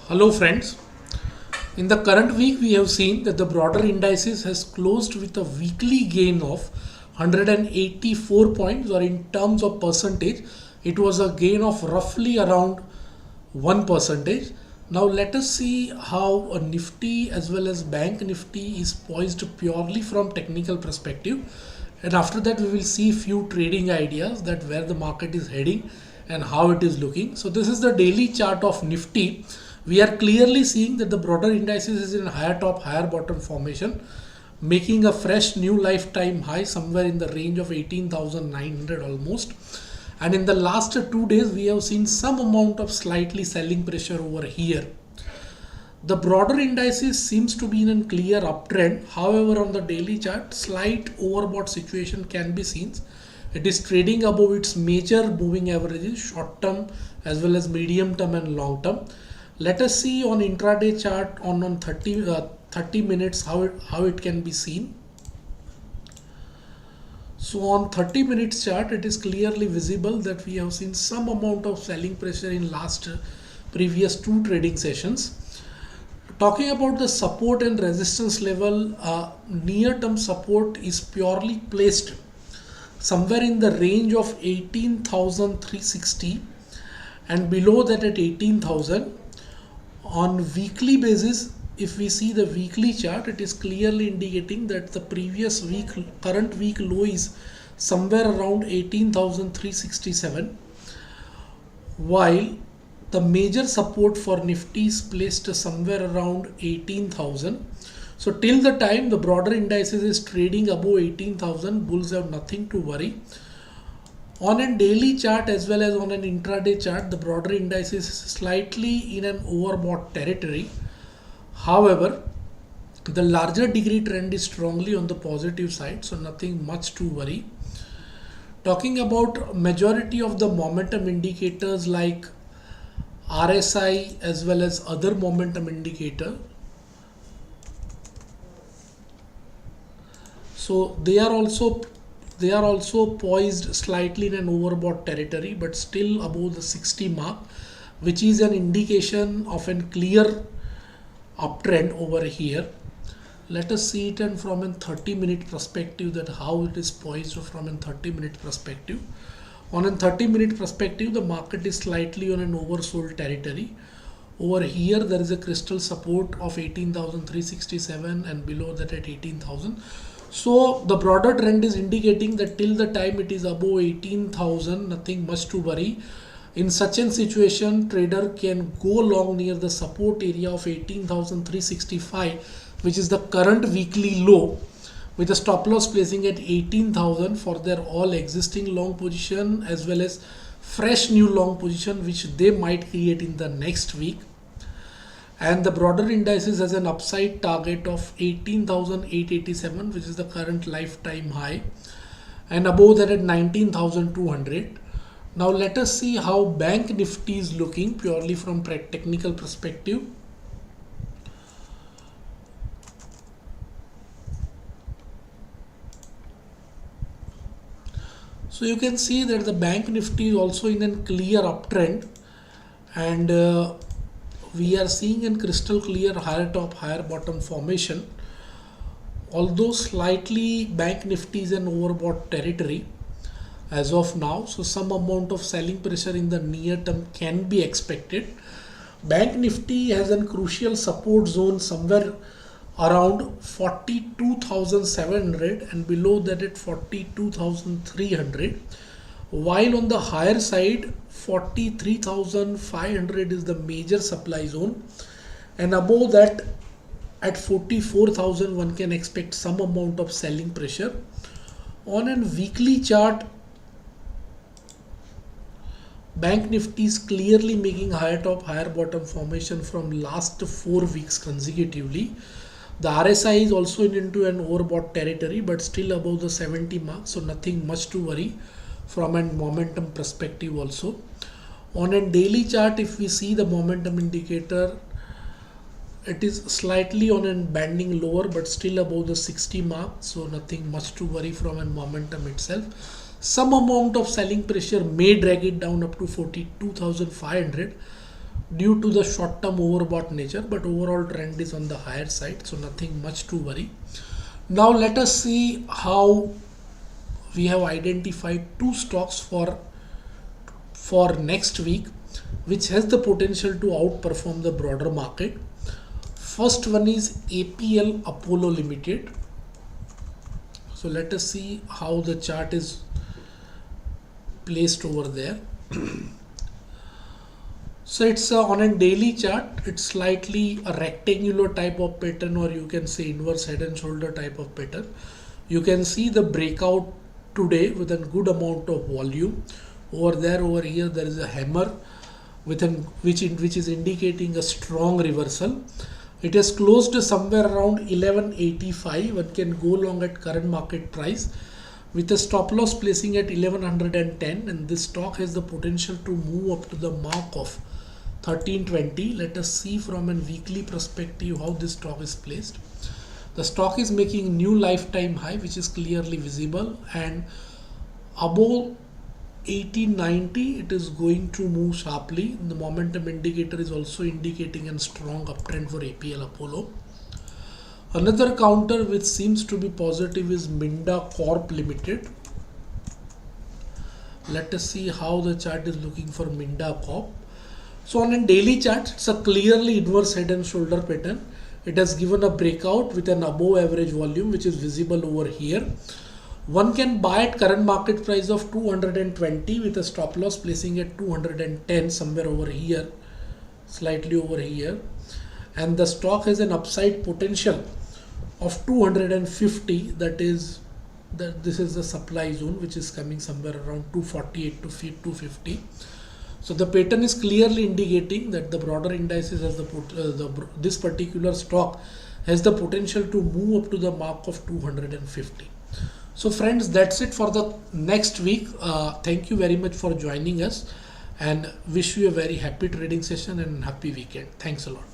Hello friends. In the current week, we have seen that the broader indices has closed with a weekly gain of 184 points, or in terms of percentage, it was a gain of roughly around 1%. Now let us see how a Nifty as well as Bank Nifty is poised purely from technical perspective, and after that we will see few trading ideas that where the market is heading and how it is looking. So this is the daily chart of Nifty. We are clearly seeing that the broader indices is in higher top higher bottom formation, making a fresh new lifetime high somewhere in the range of 18,900 almost. And in the last 2 days we have seen some amount of slightly selling pressure over here. The broader indices seems to be in a clear uptrend. However, on the daily chart, slight overbought situation can be seen. It is trading above its major moving averages, short term as well as medium term and long term. Let us see on intraday chart on 30 minutes how it can be seen. So on 30 minutes chart, it is clearly visible that we have seen some amount of selling pressure in previous 2 trading sessions. Talking about the support and resistance level, near term support is purely placed somewhere in the range of 18,360 and below that at 18,000. On weekly basis, if we see the weekly chart, it is clearly indicating that the previous week, current week low is somewhere around 18,367, while the major support for Nifty is placed somewhere around 18,000. So till the time the broader indices is trading above 18,000, bulls have nothing to worry. On a daily chart as well as on an intraday chart, the broader indices is slightly in an overbought territory. However, the larger degree trend is strongly on the positive side, so nothing much to worry. Talking about majority of the momentum indicators like RSI as well as other momentum indicator, so they are also poised slightly in an overbought territory, but still above the 60 mark, which is an indication of a clear uptrend over here. Let us see it and from a 30-minute perspective, that how it is poised from a 30-minute perspective. On a 30-minute perspective, the market is slightly on an oversold territory. Over here there is a crystal support of 18,367 and below that at 18,000. So the broader trend is indicating that till the time it is above 18,000, nothing much to worry. In such a situation, trader can go long near the support area of 18,365, which is the current weekly low, with a stop loss placing at 18,000 for their all existing long position as well as fresh new long position which they might create in the next week. And the broader indices has an upside target of 18,887, which is the current lifetime high, and above that at 19,200. Now let us see how Bank Nifty is looking purely from technical perspective. So you can see that the Bank Nifty is also in a clear uptrend, and we are seeing a crystal clear higher top higher bottom formation. Although slightly Bank Nifty is an overbought territory as of now, so some amount of selling pressure in the near term can be expected. Bank Nifty has a crucial support zone somewhere around 42,700 and below that at 42,300, while on the higher side 43,500 is the major supply zone, and above that at 44,000 one can expect some amount of selling pressure. On a weekly chart, Bank Nifty is clearly making higher top higher bottom formation from last 4 weeks consecutively. The RSI is also into an overbought territory, but still above the 70 mark, so nothing much to worry from a momentum perspective also. On a daily chart, if we see the momentum indicator, it is slightly on a banding lower but still above the 60 mark, so nothing much to worry from a momentum itself. Some amount of selling pressure may drag it down up to 42,500 due to the short term overbought nature, but overall trend is on the higher side, so nothing much to worry. Now let us see how we have identified two stocks for next week which has the potential to outperform the broader market. First one is APL Apollo Limited. So let us see how the chart is placed over there. So it's on a daily chart, it's slightly a rectangular type of pattern, or you can say inverse head and shoulder type of pattern. You can see the breakout today with a good amount of volume. Over here there is a hammer with which is indicating a strong reversal. It has closed somewhere around 1185. One can go long at current market price with a stop loss placing at 1110, and this stock has the potential to move up to the mark of 1320. Let us see from a weekly perspective how this stock is placed. The stock is making new lifetime high, which is clearly visible, and above 1890 it is going to move sharply. The momentum indicator is also indicating a strong uptrend for APL Apollo. Another counter which seems to be positive is Minda Corp Limited. Let us see how the chart is looking for Minda Corp. So on a daily chart, it's a clearly inverse head and shoulder pattern. It has given a breakout with an above average volume which is visible over here. One can buy at current market price of 220 with a stop loss placing at 210, somewhere over here, slightly over here. And the stock has an upside potential of 250. This is the supply zone which is coming somewhere around 248 to 250. So the pattern is clearly indicating that the broader indices has this particular stock has the potential to move up to the mark of 250. So friends, that's it for the next week. Thank you very much for joining us, and wish you a very happy trading session and happy weekend. Thanks a lot.